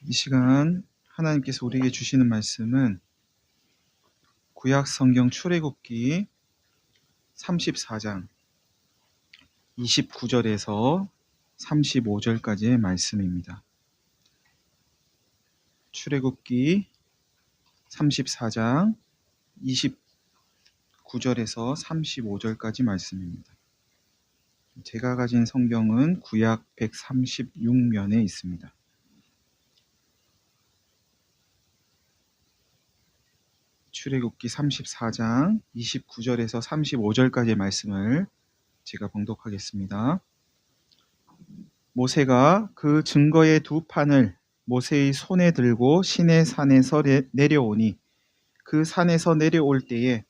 이 시간 하나님께서 우리에게 주시는 말씀은 구약 성경 출애굽기 34장 29절에서 35절까지의 말씀입니다. 출애굽기 34장 29절에서 35절까지 말씀입니다. 제가 가진 성경은 구약 136면에 있습니다. 출애굽기 34장 29절에서 35절까지의 말씀을 제가 봉독하겠습니다. 모세가 그 증거의 두 판을 모세의 손에 들고 시내 산에서 내려오니 그 산에서 내려올 때에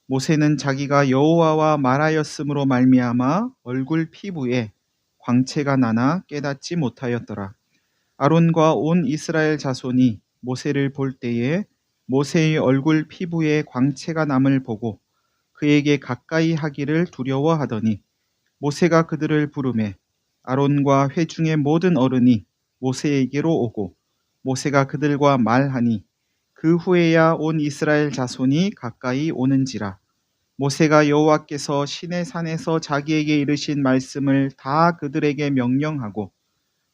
모세는 자기가 여호와와 말하였으므로 말미암아 얼굴 피부에 광채가 나나 깨닫지 못하였더라. 아론과 온 이스라엘 자손이 모세를 볼 때에 모세의 얼굴 피부에 광채가 남을 보고 그에게 가까이 하기를 두려워하더니 모세가 그들을 부르매 아론과 회중의 모든 어른이 모세에게로 오고 모세가 그들과 말하니 그 후에야 온 이스라엘 자손이 가까이 오는지라. 모세가 여호와께서 시내 산에서 자기에게 이르신 말씀을 다 그들에게 명령하고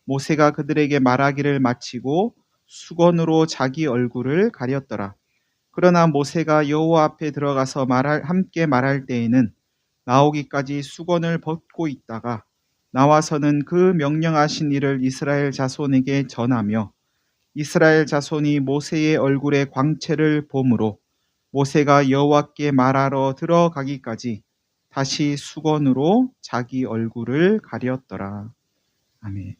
모세가 그들에게 말하기를 마치고 수건으로 자기 얼굴을 가렸더라. 그러나 모세가 여호와 앞에 들어가서 함께 말할 때에는 나오기까지 수건을 벗고 있다가 나와서는 그 명령하신 일을 이스라엘 자손에게 전하며 이스라엘 자손이 모세의 얼굴에 광채를 보므로 모세가 여호와께 말하러 들어가기까지 다시 수건으로 자기 얼굴을 가렸더라. 아멘.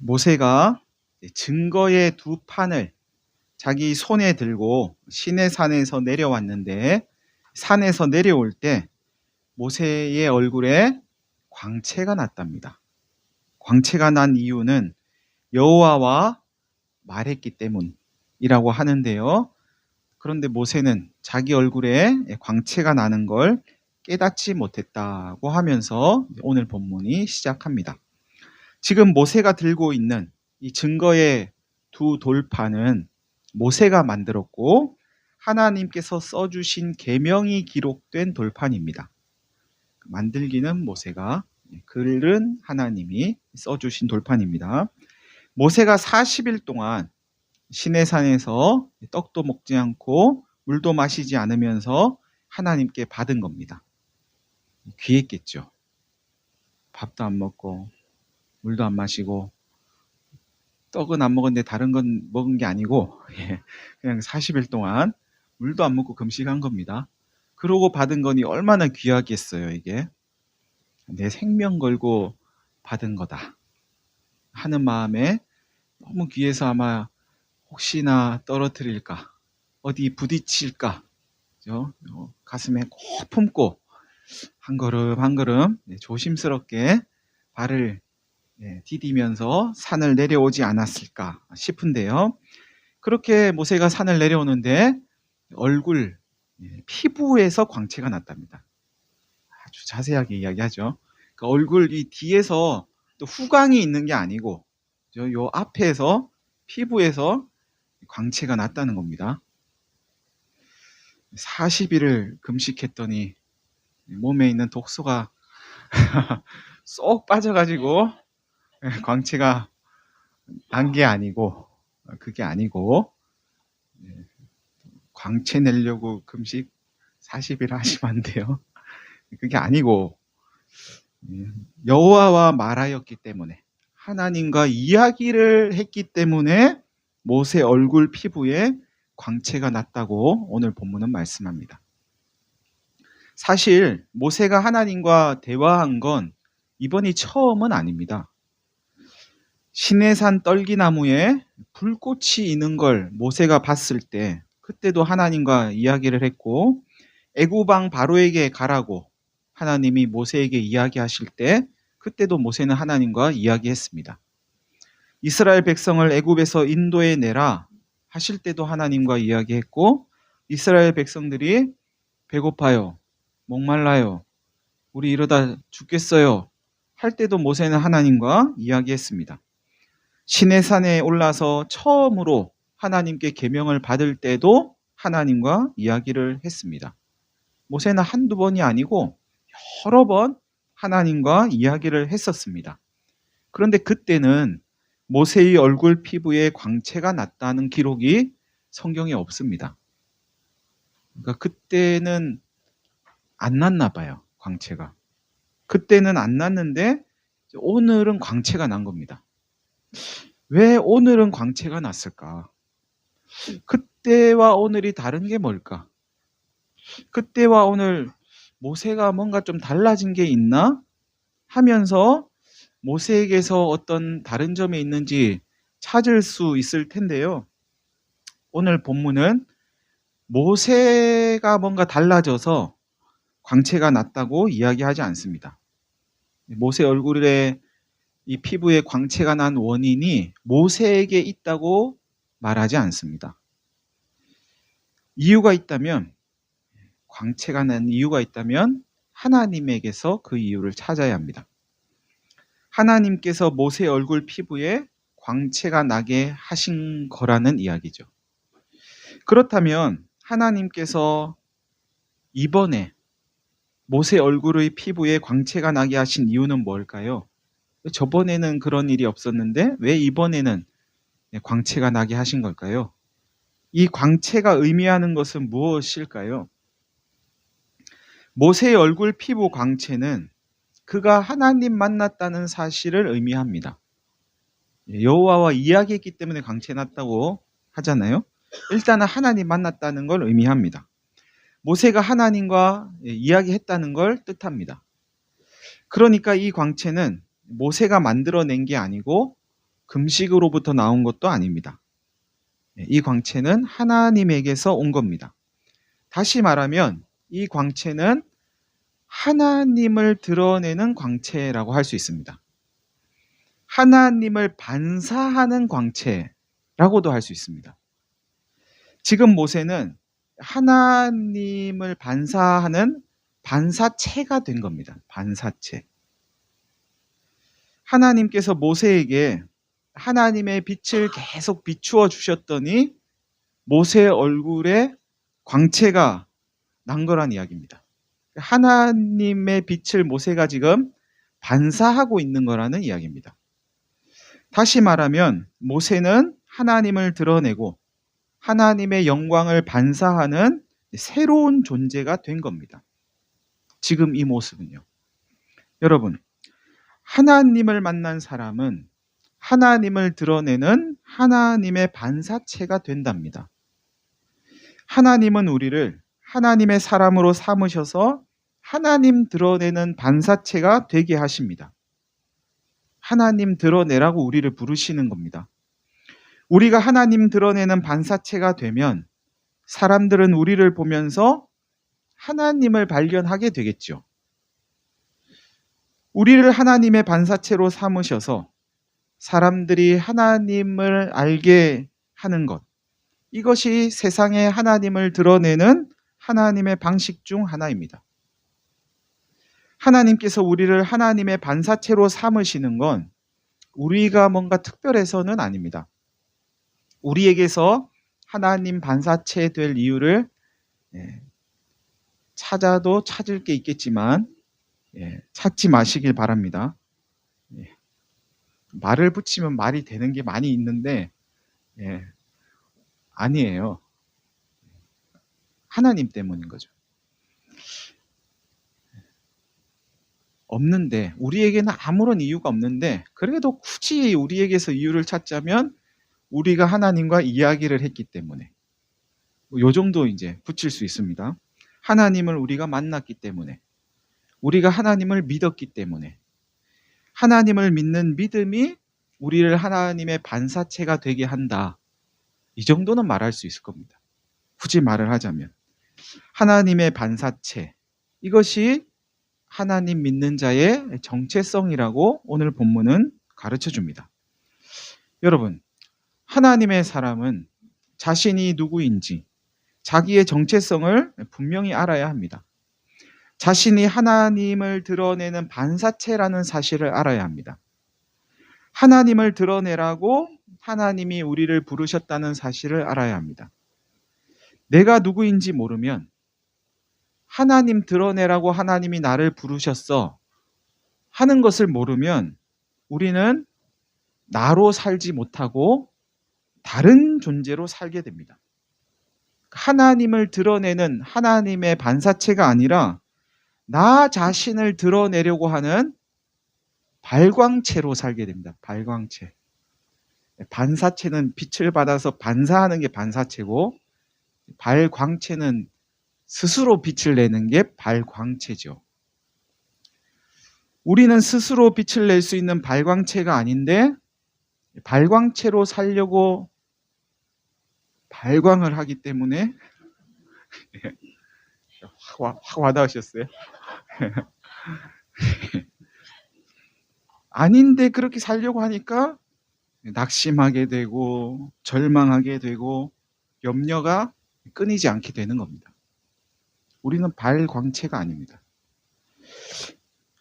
모세가 증거의 두 판을 자기 손에 들고 시내산에서 내려왔는데 산에서 내려올 때 모세의 얼굴에 광채가 났답니다. 광채가 난 이유는 여호와와 말했기 때문이라고 하는데요. 그런데 모세는 자기 얼굴에 광채가 나는 걸 깨닫지 못했다고 하면서 오늘 본문이 시작합니다. 지금 모세가 들고 있는 이 증거의 두 돌판은 모세가 만들었고 하나님께서 써주신 계명이 기록된 돌판입니다. 만들기는 모세가, 글은 하나님이 써주신 돌판입니다. 모세가 40일 동안 시내산에서 떡도 먹지 않고 물도 마시지 않으면서 하나님께 받은 겁니다. 귀했겠죠. 밥도 안 먹고 물도 안 마시고 떡은 안 먹었는데 다른 건 먹은 게 아니고 그냥 40일 동안 물도 안 먹고 금식한 겁니다. 그러고 받은 거니 얼마나 귀하겠어요. 이게 내 생명 걸고 받은 거다 하는 마음에 너무 귀해서 아마 혹시나 떨어뜨릴까 어디 부딪힐까 가슴에 꼭 품고 한 걸음 한 걸음 조심스럽게 발을 디디면서 산을 내려오지 않았을까 싶은데요. 그렇게 모세가 산을 내려오는데 얼굴, 피부에서 광채가 났답니다. 아주 자세하게 이야기하죠. 그러니까 얼굴 이 뒤에서 또 후광이 있는 게 아니고 요 앞에서 피부에서 광채가 났다는 겁니다. 40일을 금식했더니 몸에 있는 독소가 쏙 빠져가지고 광채가 난 게 아니고 그게 아니고 광채 내려고 금식 40일 하시면 안 돼요. 그게 아니고 여호와와 말하였기 때문에 하나님과 이야기를 했기 때문에 모세 얼굴 피부에 광채가 났다고 오늘 본문은 말씀합니다. 사실 모세가 하나님과 대화한 건 이번이 처음은 아닙니다. 시내산 떨기나무에 불꽃이 있는 걸 모세가 봤을 때 그때도 하나님과 이야기를 했고 애굽 왕 바로에게 가라고 하나님이 모세에게 이야기하실 때 그때도 모세는 하나님과 이야기했습니다. 이스라엘 백성을 애굽에서 인도해 내라 하실 때도 하나님과 이야기했고 이스라엘 백성들이 배고파요, 목말라요, 우리 이러다 죽겠어요 할 때도 모세는 하나님과 이야기했습니다. 시내산에 올라서 처음으로 하나님께 계명을 받을 때도 하나님과 이야기를 했습니다. 모세는 한두 번이 아니고 여러 번 하나님과 이야기를 했었습니다. 그런데 그때는 모세의 얼굴 피부에 광채가 났다는 기록이 성경에 없습니다. 그러니까 그때는 안 났나 봐요, 광채가. 그때는 안 났는데 오늘은 광채가 난 겁니다. 왜 오늘은 광채가 났을까? 그때와 오늘이 다른 게 뭘까? 그때와 오늘 모세가 뭔가 좀 달라진 게 있나? 하면서 모세에게서 어떤 다른 점이 있는지 찾을 수 있을 텐데요. 오늘 본문은 모세가 뭔가 달라져서 광채가 났다고 이야기하지 않습니다. 모세 얼굴에 이 피부에 광채가 난 원인이 모세에게 있다고 말하지 않습니다. 이유가 있다면, 광채가 난 이유가 있다면 하나님에게서 그 이유를 찾아야 합니다. 하나님께서 모세 얼굴 피부에 광채가 나게 하신 거라는 이야기죠. 그렇다면 하나님께서 이번에 모세 얼굴의 피부에 광채가 나게 하신 이유는 뭘까요? 저번에는 그런 일이 없었는데 왜 이번에는 광채가 나게 하신 걸까요? 이 광채가 의미하는 것은 무엇일까요? 모세의 얼굴 피부 광채는 그가 하나님 만났다는 사실을 의미합니다. 여호와와 이야기했기 때문에 광채 났다고 하잖아요. 일단은 하나님 만났다는 걸 의미합니다. 모세가 하나님과 이야기했다는 걸 뜻합니다. 그러니까 이 광채는 모세가 만들어낸 게 아니고 금식으로부터 나온 것도 아닙니다. 이 광채는 하나님에게서 온 겁니다. 다시 말하면 이 광채는 하나님을 드러내는 광채라고 할 수 있습니다. 하나님을 반사하는 광채라고도 할 수 있습니다. 지금 모세는 하나님을 반사하는 반사체가 된 겁니다. 반사체. 하나님께서 모세에게 하나님의 빛을 계속 비추어 주셨더니 모세의 얼굴에 광채가 난 거란 이야기입니다. 하나님의 빛을 모세가 지금 반사하고 있는 거라는 이야기입니다. 다시 말하면 모세는 하나님을 드러내고 하나님의 영광을 반사하는 새로운 존재가 된 겁니다. 지금 이 모습은요. 여러분, 하나님을 만난 사람은 하나님을 드러내는 하나님의 반사체가 된답니다. 하나님은 우리를 하나님의 사람으로 삼으셔서 하나님 드러내는 반사체가 되게 하십니다. 하나님 드러내라고 우리를 부르시는 겁니다. 우리가 하나님 드러내는 반사체가 되면 사람들은 우리를 보면서 하나님을 발견하게 되겠죠. 우리를 하나님의 반사체로 삼으셔서 사람들이 하나님을 알게 하는 것, 이것이 세상에 하나님을 드러내는 하나님의 방식 중 하나입니다. 하나님께서 우리를 하나님의 반사체로 삼으시는 건 우리가 뭔가 특별해서는 아닙니다. 우리에게서 하나님 반사체 될 이유를 찾아도 찾을 게 있겠지만 찾지 마시길 바랍니다. 말을 붙이면 말이 되는 게 많이 있는데 아니에요. 하나님 때문인 거죠. 없는데, 우리에게는 아무런 이유가 없는데 그래도 굳이 우리에게서 이유를 찾자면 우리가 하나님과 이야기를 했기 때문에, 요 정도 이제 붙일 수 있습니다. 하나님을 우리가 만났기 때문에, 우리가 하나님을 믿었기 때문에, 하나님을 믿는 믿음이 우리를 하나님의 반사체가 되게 한다. 이 정도는 말할 수 있을 겁니다. 굳이 말을 하자면 하나님의 반사체, 이것이 하나님 믿는 자의 정체성이라고 오늘 본문은 가르쳐 줍니다. 여러분, 하나님의 사람은 자신이 누구인지 자기의 정체성을 분명히 알아야 합니다. 자신이 하나님을 드러내는 반사체라는 사실을 알아야 합니다. 하나님을 드러내라고 하나님이 우리를 부르셨다는 사실을 알아야 합니다. 내가 누구인지 모르면 하나님 드러내라고 하나님이 나를 부르셨어 하는 것을 모르면 우리는 나로 살지 못하고 다른 존재로 살게 됩니다. 하나님을 드러내는 하나님의 반사체가 아니라 나 자신을 드러내려고 하는 발광체로 살게 됩니다. 발광체. 반사체는 빛을 받아서 반사하는 게 반사체고, 발광체는 스스로 빛을 내는 게 발광체죠. 우리는 스스로 빛을 낼 수 있는 발광체가 아닌데 발광체로 살려고 발광을 하기 때문에 확 와닿으셨어요? 아닌데 그렇게 살려고 하니까 낙심하게 되고 절망하게 되고 염려가 끊이지 않게 되는 겁니다. 우리는 발광체가 아닙니다.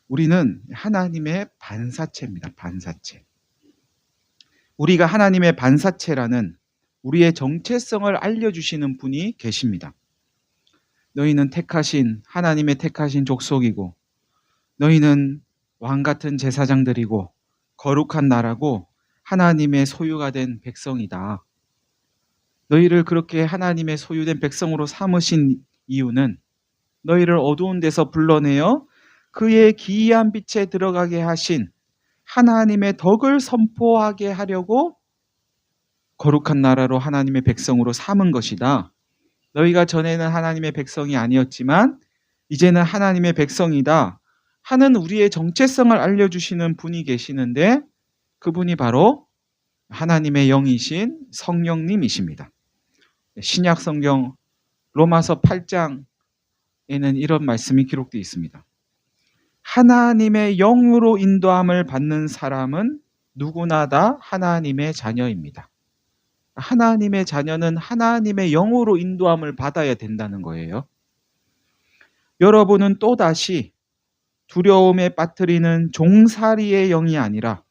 우리는 하나님의 반사체입니다. 반사체. 우리가 하나님의 반사체라는 우리의 정체성을 알려주시는 분이 계십니다. 너희는 하나님의 택하신 족속이고 너희는 왕같은 제사장들이고 거룩한 나라고 하나님의 소유가 된 백성이다. 너희를 그렇게 하나님의 소유된 백성으로 삼으신 이유는 너희를 어두운 데서 불러내어 그의 기이한 빛에 들어가게 하신 하나님의 덕을 선포하게 하려고 거룩한 나라로 하나님의 백성으로 삼은 것이다. 너희가 전에는 하나님의 백성이 아니었지만 이제는 하나님의 백성이다 하는 우리의 정체성을 알려주시는 분이 계시는데 그분이 바로 하나님의 영이신 성령님이십니다. 신약 성경 로마서 8장에는 이런 말씀이 기록되어 있습니다. 하나님의 영으로 인도함을 받는 사람은 누구나 다 하나님의 자녀입니다. 하나님의 자녀는 하나님의 영으로 인도함을 받아야 된다는 거예요. 여러분은 또다시 두려움에 빠뜨리는 종살이의 영이 아니라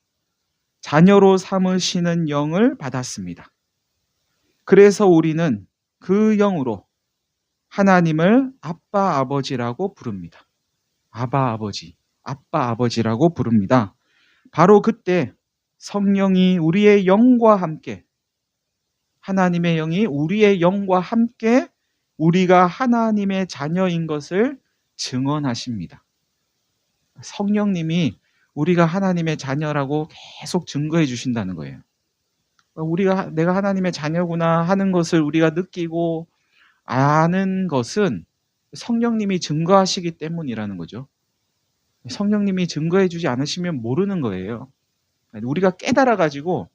자녀로 삼으시는 영을 받았습니다. 그래서 우리는 그 영으로 하나님을 아빠 아버지라고 부릅니다. 아바 아버지, 아빠 아버지라고 부릅니다. 바로 그때 성령이 우리의 영과 함께 하나님의 영이 우리의 영과 함께 우리가 하나님의 자녀인 것을 증언하십니다. 성령님이 우리가 하나님의 자녀라고 계속 증거해 주신다는 거예요. 내가 하나님의 자녀구나 하는 것을 우리가 느끼고 아는 것은 성령님이 증거하시기 때문이라는 거죠. 성령님이 증거해 주지 않으시면 모르는 거예요. 우리가 깨달아가지고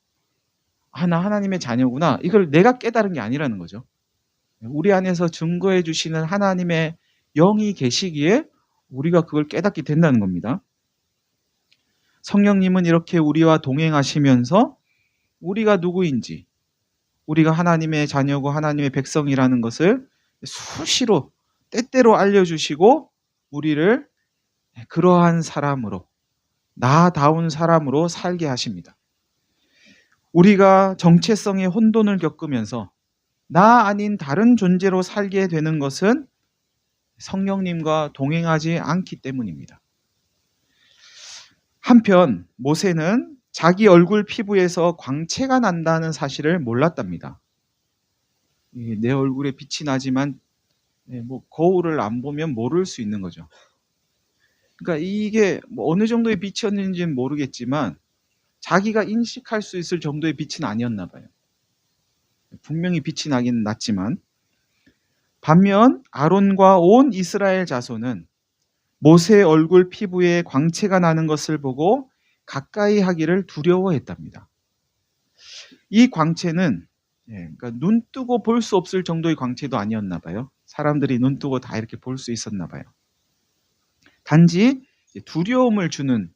나 하나님의 자녀구나 이걸 내가 깨달은 게 아니라는 거죠. 우리 안에서 증거해 주시는 하나님의 영이 계시기에 우리가 그걸 깨닫게 된다는 겁니다. 성령님은 이렇게 우리와 동행하시면서 우리가 누구인지, 우리가 하나님의 자녀고 하나님의 백성이라는 것을 수시로 때때로 알려주시고 우리를 그러한 사람으로, 나다운 사람으로 살게 하십니다. 우리가 정체성의 혼돈을 겪으면서 나 아닌 다른 존재로 살게 되는 것은 성령님과 동행하지 않기 때문입니다. 한편 모세는 자기 얼굴 피부에서 광채가 난다는 사실을 몰랐답니다. 내 얼굴에 빛이 나지만 거울을 안 보면 모를 수 있는 거죠. 그러니까 이게 어느 정도의 빛이었는지는 모르겠지만 자기가 인식할 수 있을 정도의 빛은 아니었나 봐요. 분명히 빛이 나긴 났지만 반면 아론과 온 이스라엘 자손은 모세의 얼굴 피부에 광채가 나는 것을 보고 가까이 하기를 두려워했답니다. 이 광채는 그러니까 눈 뜨고 볼 수 없을 정도의 광채도 아니었나 봐요. 사람들이 눈 뜨고 다 이렇게 볼 수 있었나 봐요. 단지 두려움을 주는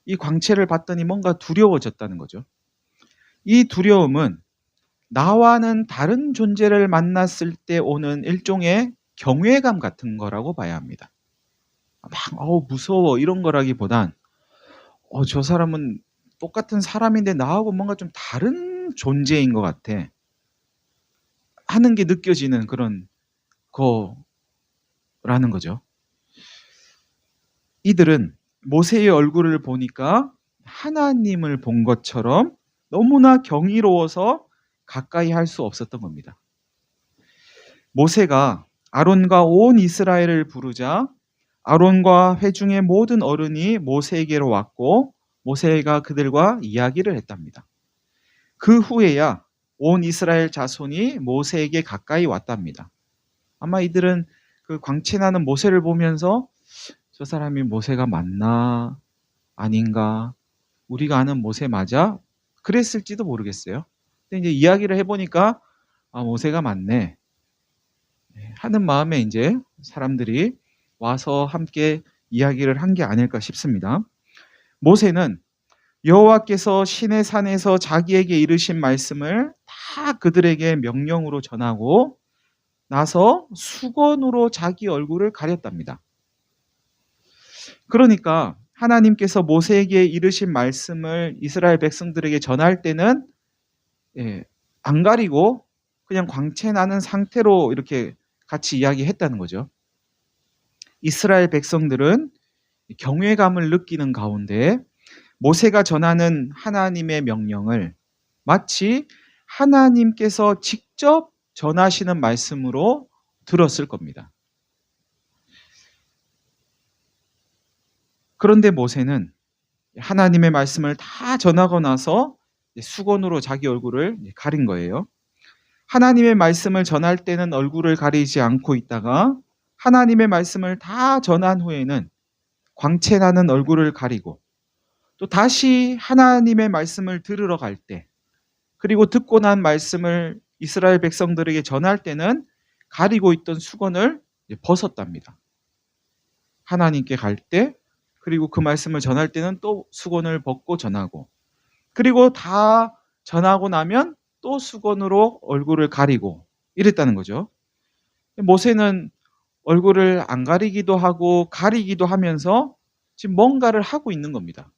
이 광채를 봤더니 뭔가 두려워졌다는 거죠. 이 두려움은 나와는 다른 존재를 만났을 때 오는 일종의 경외감 같은 거라고 봐야 합니다. 무서워 이런 거라기보단 저 사람은 똑같은 사람인데 나하고 뭔가 좀 다른 존재인 것 같아 하는 게 느껴지는 그런 거라는 거죠. 이들은 모세의 얼굴을 보니까 하나님을 본 것처럼 너무나 경이로워서 가까이 할 수 없었던 겁니다. 모세가 아론과 온 이스라엘을 부르자 아론과 회중의 모든 어른이 모세에게로 왔고 모세가 그들과 이야기를 했답니다. 그 후에야 온 이스라엘 자손이 모세에게 가까이 왔답니다. 아마 이들은 그 광채나는 모세를 보면서 저 사람이 모세가 맞나 아닌가 우리가 아는 모세 맞아? 그랬을지도 모르겠어요. 근데 이제 이야기를 해보니까 모세가 맞네 하는 마음에 이제 사람들이 와서 함께 이야기를 한 게 아닐까 싶습니다. 모세는 여호와께서 시내 산에서 자기에게 이르신 말씀을 다 그들에게 명령으로 전하고 나서 수건으로 자기 얼굴을 가렸답니다. 그러니까 하나님께서 모세에게 이르신 말씀을 이스라엘 백성들에게 전할 때는 안 가리고 그냥 광채 나는 상태로 이렇게 같이 이야기했다는 거죠. 이스라엘 백성들은 경외감을 느끼는 가운데 모세가 전하는 하나님의 명령을 마치 하나님께서 직접 전하시는 말씀으로 들었을 겁니다. 그런데 모세는 하나님의 말씀을 다 전하고 나서 수건으로 자기 얼굴을 가린 거예요. 하나님의 말씀을 전할 때는 얼굴을 가리지 않고 있다가 하나님의 말씀을 다 전한 후에는 광채 나는 얼굴을 가리고 또 다시 하나님의 말씀을 들으러 갈 때 그리고 듣고 난 말씀을 이스라엘 백성들에게 전할 때는 가리고 있던 수건을 벗었답니다. 하나님께 갈 때 그리고 그 말씀을 전할 때는 또 수건을 벗고 전하고 그리고 다 전하고 나면 또 수건으로 얼굴을 가리고 이랬다는 거죠. 모세는 얼굴을 안 가리기도 하고 가리기도 하면서 지금 뭔가를 하고 있는 겁니다.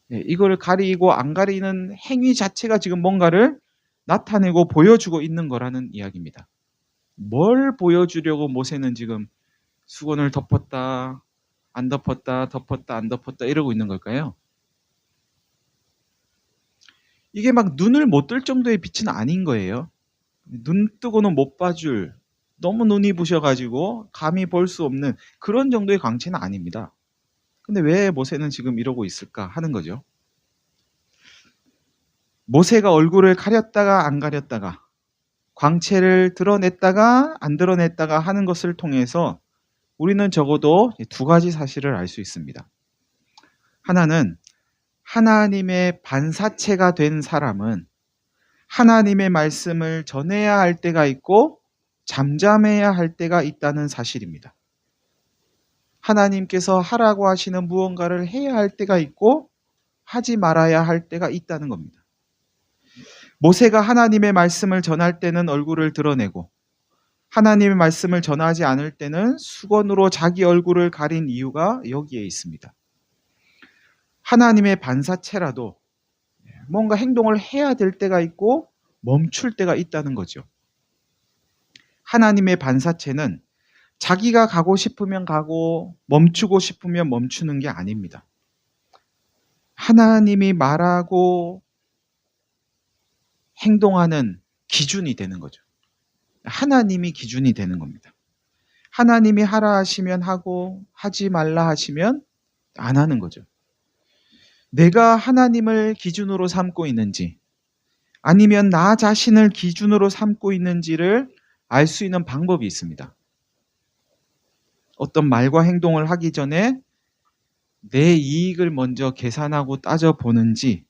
이거를 가리고 안 가리는 행위 자체가 지금 뭔가를 나타내고 보여주고 있는 거라는 이야기입니다. 뭘 보여주려고 모세는 지금 수건을 덮었다, 안 덮었다, 덮었다, 안 덮었다 이러고 있는 걸까요? 이게 막 눈을 못 뜰 정도의 빛은 아닌 거예요. 눈 뜨고는 못 봐줄 너무 눈이 부셔가지고 감히 볼 수 없는 그런 정도의 광채는 아닙니다. 근데 왜 모세는 지금 이러고 있을까 하는 거죠. 모세가 얼굴을 가렸다가 안 가렸다가 광채를 드러냈다가 안 드러냈다가 하는 것을 통해서 우리는 적어도 두 가지 사실을 알 수 있습니다. 하나는 하나님의 반사체가 된 사람은 하나님의 말씀을 전해야 할 때가 있고 잠잠해야 할 때가 있다는 사실입니다. 하나님께서 하라고 하시는 무언가를 해야 할 때가 있고 하지 말아야 할 때가 있다는 겁니다. 모세가 하나님의 말씀을 전할 때는 얼굴을 드러내고 하나님의 말씀을 전하지 않을 때는 수건으로 자기 얼굴을 가린 이유가 여기에 있습니다. 하나님의 반사체라도 뭔가 행동을 해야 될 때가 있고 멈출 때가 있다는 거죠. 하나님의 반사체는 자기가 가고 싶으면 가고 멈추고 싶으면 멈추는 게 아닙니다. 하나님이 말하고 행동하는 기준이 되는 거죠. 하나님이 기준이 되는 겁니다. 하나님이 하라 하시면 하고 하지 말라 하시면 안 하는 거죠. 내가 하나님을 기준으로 삼고 있는지 아니면 나 자신을 기준으로 삼고 있는지를 알 수 있는 방법이 있습니다. 어떤 말과 행동을 하기 전에 내 이익을 먼저 계산하고 따져보는지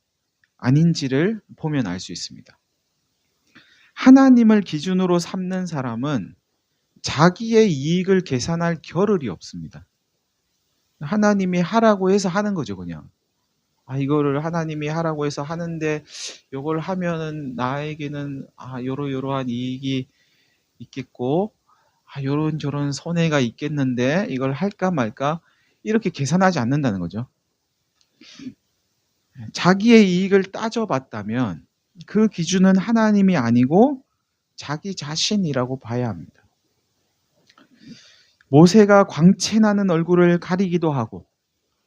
아닌지를 보면 알 수 있습니다. 하나님을 기준으로 삼는 사람은 자기의 이익을 계산할 겨를이 없습니다. 하나님이 하라고 해서 하는 거죠, 그냥. 이거를 하나님이 하라고 해서 하는데 이걸 하면은 나에게는 요러요러한 이익이 있겠고 요런저런 손해가 있겠는데 이걸 할까 말까 이렇게 계산하지 않는다는 거죠. 자기의 이익을 따져봤다면 그 기준은 하나님이 아니고 자기 자신이라고 봐야 합니다. 모세가 광채나는 얼굴을 가리기도 하고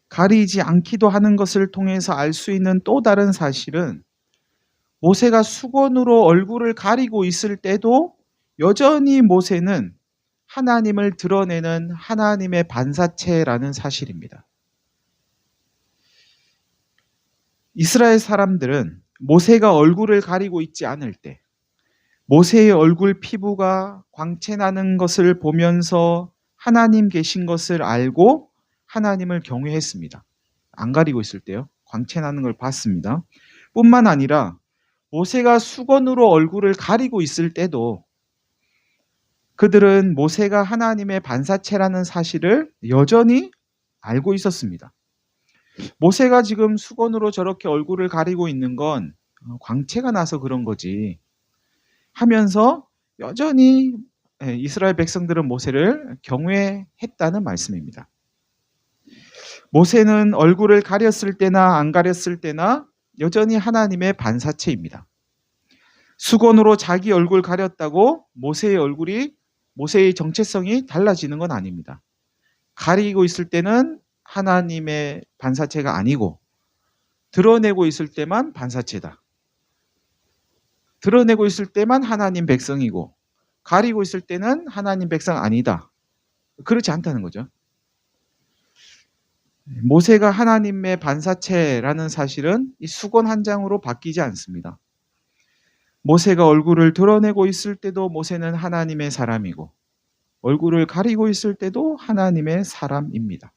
가리지 않기도 하는 것을 통해서 알 수 있는 또 다른 사실은 모세가 수건으로 얼굴을 가리고 있을 때도 여전히 모세는 하나님을 드러내는 하나님의 반사체라는 사실입니다. 이스라엘 사람들은 모세가 얼굴을 가리고 있지 않을 때 모세의 얼굴 피부가 광채나는 것을 보면서 하나님 계신 것을 알고 하나님을 경외했습니다. 안 가리고 있을 때요. 광채나는 걸 봤습니다. 뿐만 아니라 모세가 수건으로 얼굴을 가리고 있을 때도 그들은 모세가 하나님의 반사체라는 사실을 여전히 알고 있었습니다. 모세가 지금 수건으로 저렇게 얼굴을 가리고 있는 건 광채가 나서 그런 거지 하면서 여전히 이스라엘 백성들은 모세를 경외했다는 말씀입니다. 모세는 얼굴을 가렸을 때나 안 가렸을 때나 여전히 하나님의 반사체입니다. 수건으로 자기 얼굴 가렸다고 모세의 정체성이 달라지는 건 아닙니다. 가리고 있을 때는 하나님의 반사체가 아니고 드러내고 있을 때만 반사체다. 드러내고 있을 때만 하나님 백성이고 가리고 있을 때는 하나님 백성 아니다. 그렇지 않다는 거죠. 모세가 하나님의 반사체라는 사실은 이 수건 한 장으로 바뀌지 않습니다. 모세가 얼굴을 드러내고 있을 때도 모세는 하나님의 사람이고 얼굴을 가리고 있을 때도 하나님의 사람입니다.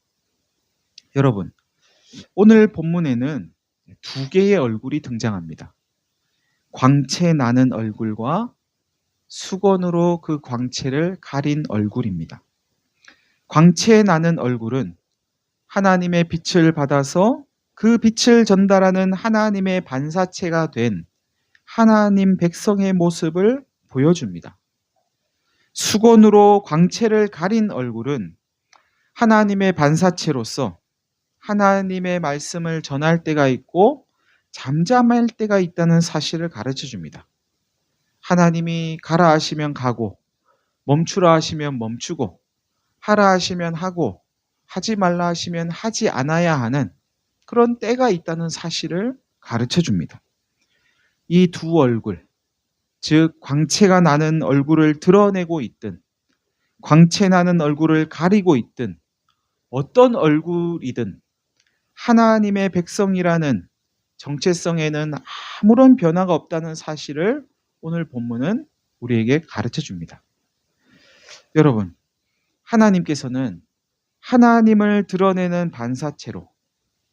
여러분, 오늘 본문에는 두 개의 얼굴이 등장합니다. 광채 나는 얼굴과 수건으로 그 광채를 가린 얼굴입니다. 광채 나는 얼굴은 하나님의 빛을 받아서 그 빛을 전달하는 하나님의 반사체가 된 하나님 백성의 모습을 보여줍니다. 수건으로 광채를 가린 얼굴은 하나님의 반사체로서 하나님의 말씀을 전할 때가 있고 잠잠할 때가 있다는 사실을 가르쳐 줍니다. 하나님이 가라 하시면 가고 멈추라 하시면 멈추고 하라 하시면 하고 하지 말라 하시면 하지 않아야 하는 그런 때가 있다는 사실을 가르쳐 줍니다. 이 두 얼굴, 즉 광채가 나는 얼굴을 드러내고 있든 광채 나는 얼굴을 가리고 있든 어떤 얼굴이든 하나님의 백성이라는 정체성에는 아무런 변화가 없다는 사실을 오늘 본문은 우리에게 가르쳐 줍니다. 여러분, 하나님께서는 하나님을 드러내는 반사체로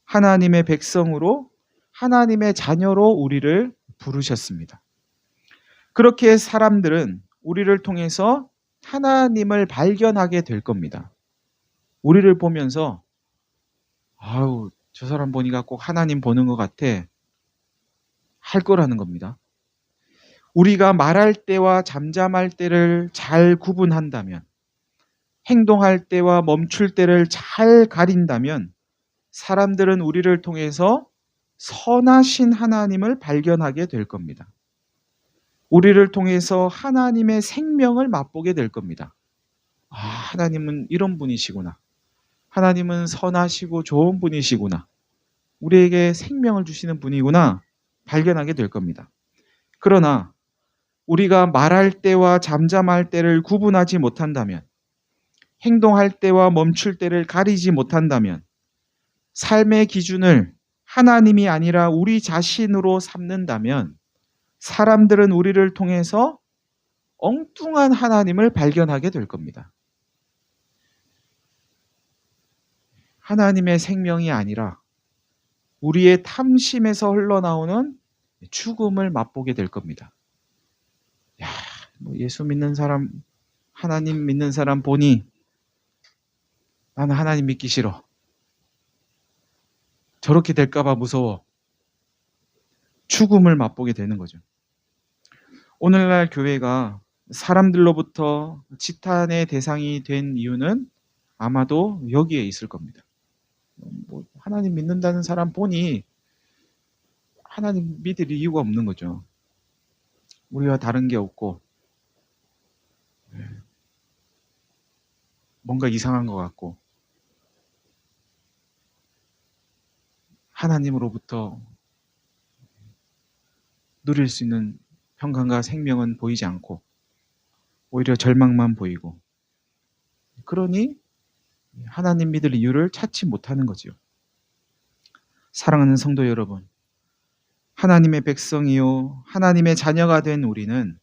하나님의 백성으로 하나님의 자녀로 우리를 부르셨습니다. 그렇게 사람들은 우리를 통해서 하나님을 발견하게 될 겁니다. 우리를 보면서 아우, 저 사람 보니까 꼭 하나님 보는 것 같아 할 거라는 겁니다. 우리가 말할 때와 잠잠할 때를 잘 구분한다면, 행동할 때와 멈출 때를 잘 가린다면 사람들은 우리를 통해서 선하신 하나님을 발견하게 될 겁니다. 우리를 통해서 하나님의 생명을 맛보게 될 겁니다. 아, 하나님은 이런 분이시구나. 하나님은 선하시고 좋은 분이시구나. 우리에게 생명을 주시는 분이구나. 발견하게 될 겁니다. 그러나 우리가 말할 때와 잠잠할 때를 구분하지 못한다면, 행동할 때와 멈출 때를 가리지 못한다면, 삶의 기준을 하나님이 아니라 우리 자신으로 삼는다면 사람들은 우리를 통해서 엉뚱한 하나님을 발견하게 될 겁니다. 하나님의 생명이 아니라 우리의 탐심에서 흘러나오는 죽음을 맛보게 될 겁니다. 야, 예수 믿는 사람, 하나님 믿는 사람 보니 나는 하나님 믿기 싫어. 저렇게 될까봐 무서워. 죽음을 맛보게 되는 거죠. 오늘날 교회가 사람들로부터 지탄의 대상이 된 이유는 아마도 여기에 있을 겁니다. 뭐 하나님 믿는다는 사람 보니 하나님 믿을 이유가 없는 거죠. 우리와 다른 게 없고 뭔가 이상한 것 같고 하나님으로부터 누릴 수 있는 평강과 생명은 보이지 않고 오히려 절망만 보이고, 그러니 하나님 믿을 이유를 찾지 못하는 거지요. 사랑하는 성도 여러분, 하나님의 백성이요 하나님의 자녀가 된 우리는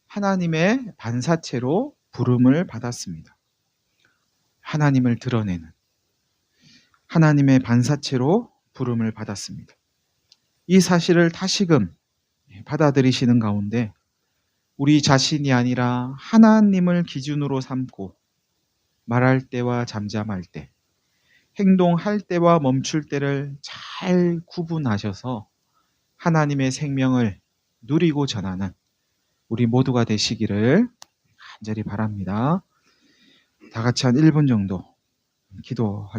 하나님의 반사체로 부름을 받았습니다. 하나님을 드러내는 하나님의 반사체로 부름을 받았습니다. 이 사실을 다시금 받아들이시는 가운데 우리 자신이 아니라 하나님을 기준으로 삼고 말할 때와 잠잠할 때, 행동할 때와 멈출 때를 잘 구분하셔서 하나님의 생명을 누리고 전하는 우리 모두가 되시기를 간절히 바랍니다. 다 같이 한 1분 정도 기도하겠습니다.